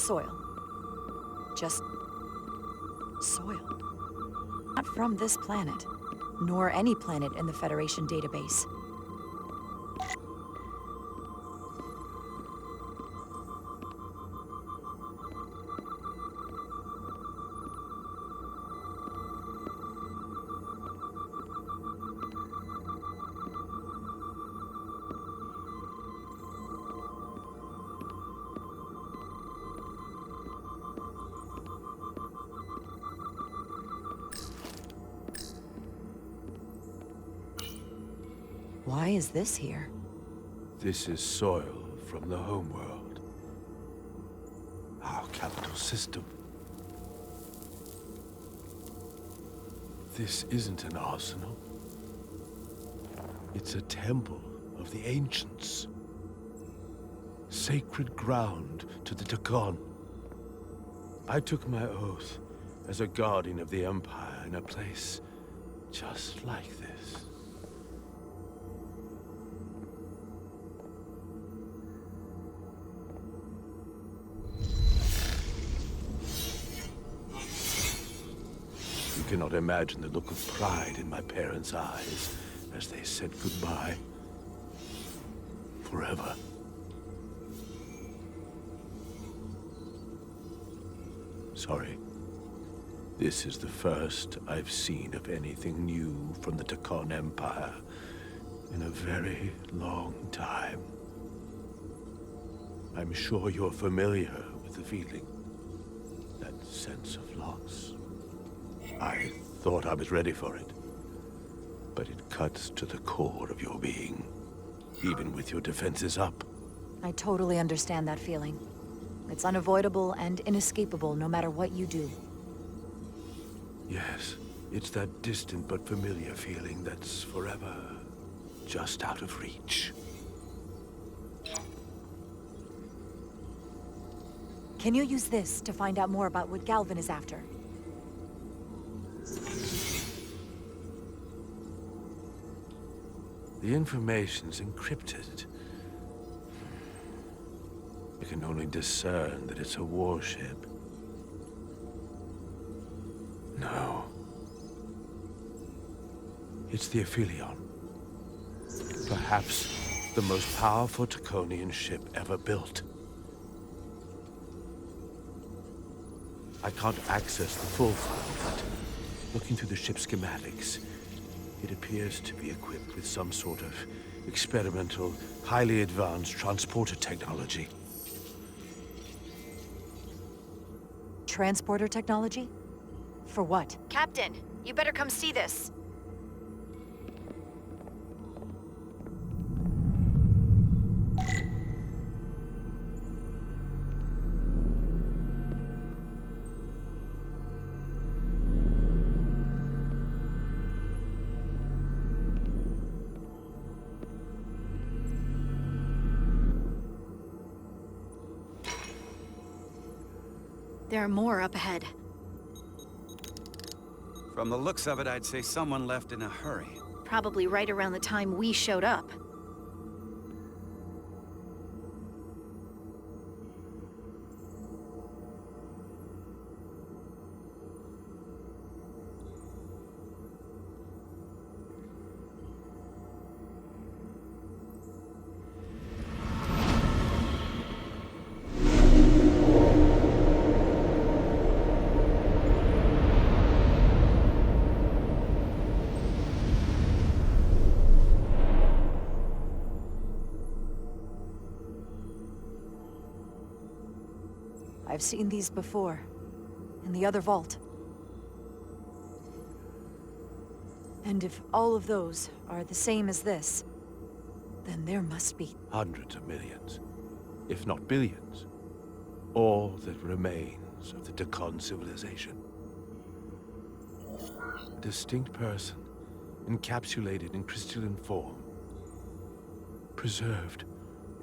soil. Just soil. Not from this planet, nor any planet in the Federation database. Why is this here? This is soil from the homeworld. Our capital system. This isn't an arsenal. It's a temple of the ancients. Sacred ground to the Dakon. I took my oath as a guardian of the Empire in a place just like this. You cannot imagine the look of pride in my parents' eyes as they said goodbye. Forever. Sorry. This is the first I've seen of anything new from the Dakon Empire in a very long time. I'm sure you're familiar with the feeling. That sense of loss. I thought I was ready for it. But it cuts to the core of your being, even with your defenses up. I totally understand that feeling. It's unavoidable and inescapable no matter what you do. Yes, it's that distant but familiar feeling that's forever just out of reach. Can you use this to find out more about what Galvin is after? The information's encrypted. You can only discern that it's a warship. No. It's the Aphelion. Perhaps the most powerful Draconian ship ever built. I can't access the full file, but looking through the ship's schematics, it appears to be equipped with some sort of experimental, highly advanced transporter technology. Transporter technology? For what? Captain, you better come see this. There are more up ahead. From the looks of it, I'd say someone left in a hurry. Probably right around the time we showed up. I've seen these before, in the other vault. And if all of those are the same as this, then there must be... Hundreds of millions, if not billions. All that remains of the Dakon civilization. A distinct person, encapsulated in crystalline form. Preserved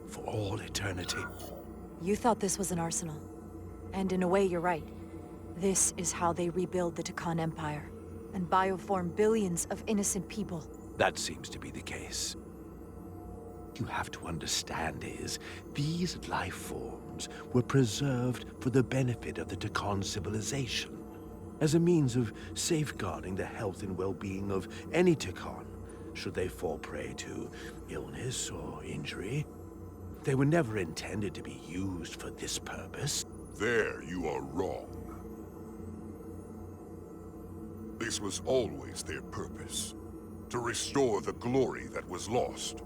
for all eternity. You thought this was an arsenal. And in a way, you're right. This is how they rebuild the Dakon Empire, and bioform billions of innocent people. That seems to be the case. you have to understand is, these life forms were preserved for the benefit of the Takan civilization, as a means of safeguarding the health and well-being of any Takan, should they fall prey to illness or injury. They were never intended to be used for this purpose. There you are wrong. This was always their purpose, to restore the glory that was lost.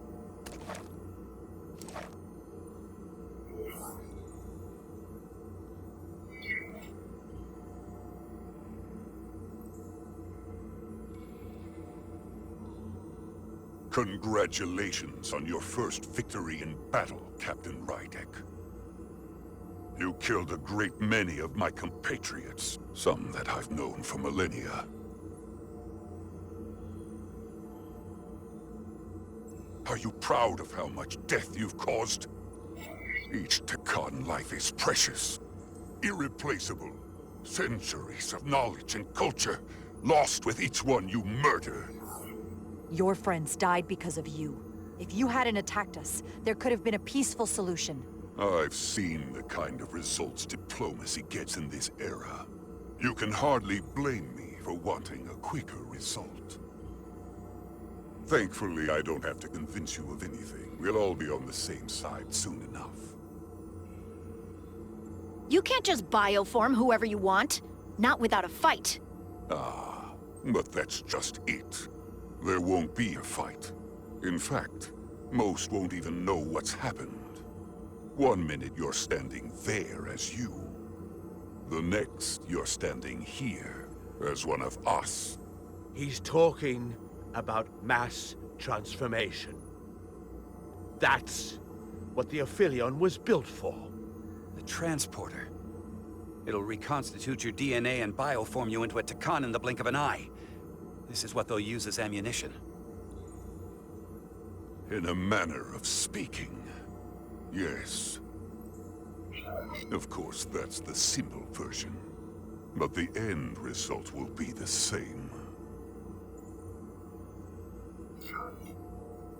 Congratulations on your first victory in battle, Captain Rydek. You killed a great many of my compatriots, some that I've known for millennia. Are you proud of how much death you've caused? Each Takan life is precious, irreplaceable. Centuries of knowledge and culture, lost with each one you murder. Your friends died because of you. If you hadn't attacked us, there could have been a peaceful solution. I've seen the kind of results diplomacy gets in this era. You can hardly blame me for wanting a quicker result. Thankfully, I don't have to convince you of anything. We'll all be on the same side soon enough. You can't just bioform whoever you want. Not without a fight. Ah, but that's just it. There won't be a fight. In fact, most won't even know what's happened. One minute you're standing there as you. The next you're standing here as one of us. He's talking about mass transformation. That's what the Aphelion was built for. The transporter. It'll reconstitute your DNA and bioform you into a Takan in the blink of an eye. This is what they'll use as ammunition. In a manner of speaking, yes. Of course, that's the simple version. But the end result will be the same.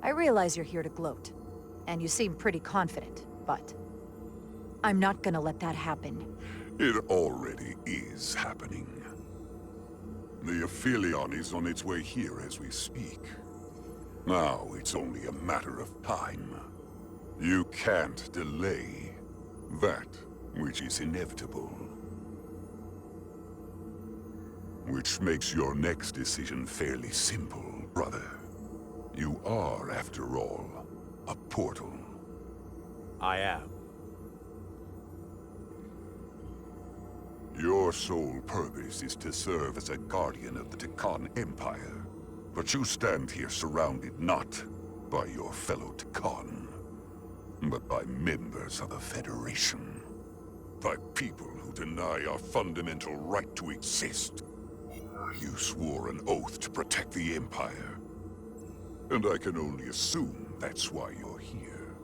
I realize you're here to gloat, and you seem pretty confident, but I'm not gonna let that happen. It already is happening. The Aphelion is on its way here as we speak. Now it's only a matter of time. You can't delay that which is inevitable. Which makes your next decision fairly simple, brother. You are, after all, a portal. I am. Your sole purpose is to serve as a guardian of the Takan Empire. But you stand here surrounded not by your fellow Takan, but by members of the Federation. By people who deny our fundamental right to exist. You swore an oath to protect the Empire. And I can only assume that's why you're here.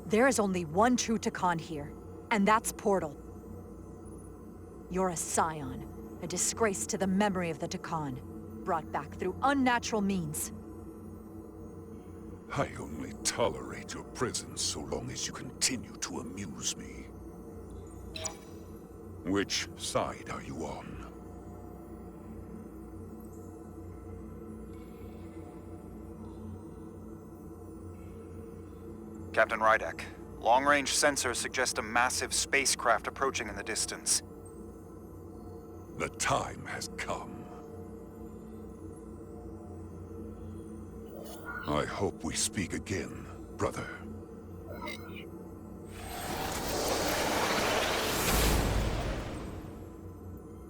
There is only one true Takan here, and that's Portal. You're a scion, a disgrace to the memory of the Takan, brought back through unnatural means. I only tolerate your presence so long as you continue to amuse me. Which side are you on? Captain Rydek, long-range sensors suggest a massive spacecraft approaching in the distance. The time has come. I hope we speak again, brother.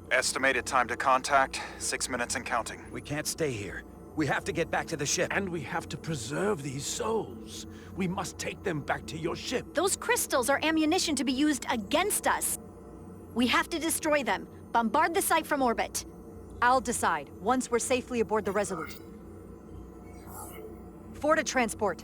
Estimated time to contact, 6 minutes and counting. We can't stay here. We have to get back to the ship. And we have to preserve these souls. We must take them back to your ship. Those crystals are ammunition to be used against us. We have to destroy them. Bombard the site from orbit. I'll decide, once we're safely aboard the Resolute. For to transport.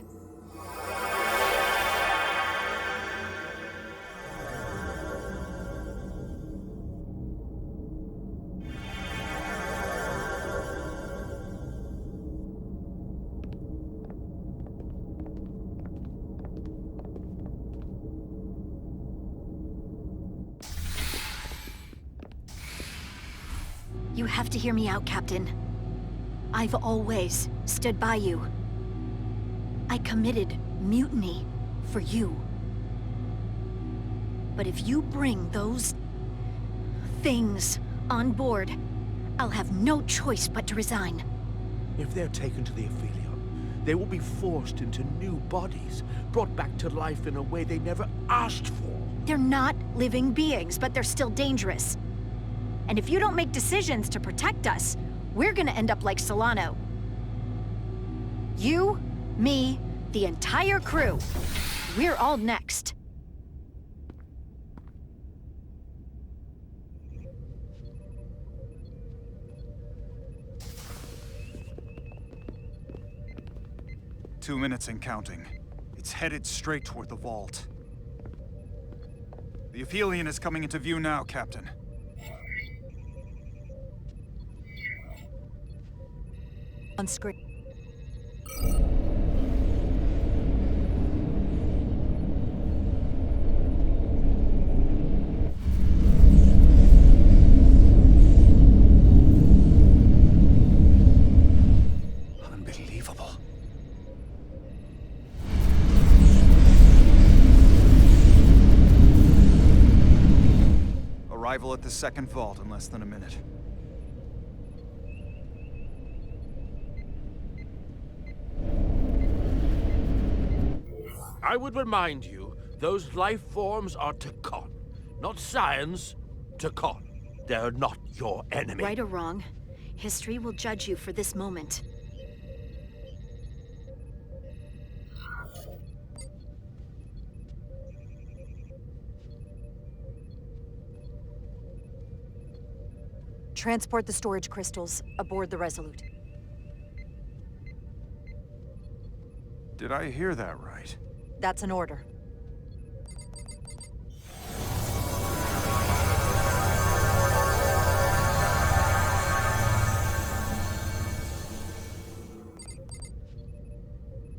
You have to hear me out, Captain. I've always stood by you. I committed mutiny for you. But if you bring those things on board, I'll have no choice but to resign. If they're taken to the Aphelion, they will be forced into new bodies, brought back to life in a way they never asked for. They're not living beings, but they're still dangerous. And if you don't make decisions to protect us, we're gonna end up like Solano. You, me, the entire crew. We're all next. Two minutes and counting. It's headed straight toward the vault. The Aphelion is coming into view now, Captain. On screen. Unbelievable. Arrival at the second vault in less than a minute. I would remind you, those life forms are Takon, not science. Takon. They're not your enemy. Right or wrong, history will judge you for this moment. Transport the storage crystals aboard the Resolute. Did I hear that right? That's an order.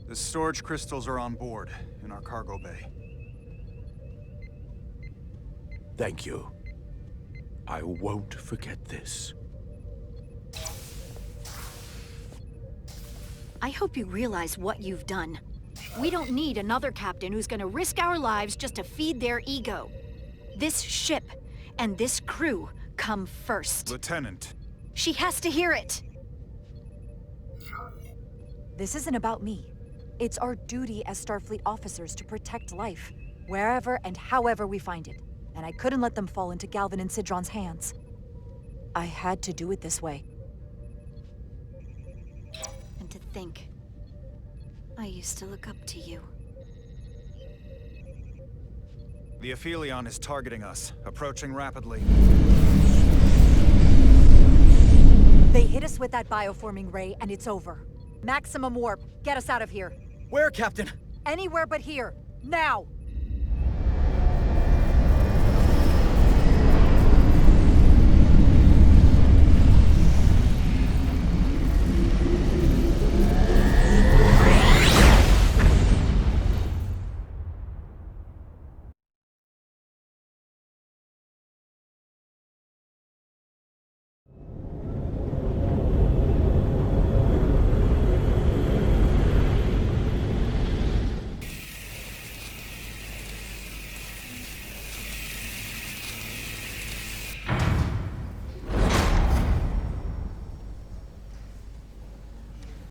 The storage crystals are on board in our cargo bay. Thank you. I won't forget this. I hope you realize what you've done. We don't need another captain who's gonna risk our lives just to feed their ego. This ship and this crew come first. Lieutenant. She has to hear it. This isn't about me. It's our duty as Starfleet officers to protect life, wherever and however we find it. And I couldn't let them fall into Galvin and Sidron's hands. I had to do it this way. And to think, I used to look up to you. The Aphelion is targeting us, approaching rapidly. They hit us with that bioforming ray, and it's over. Maximum warp. Get us out of here. Where, Captain? Anywhere but here. Now!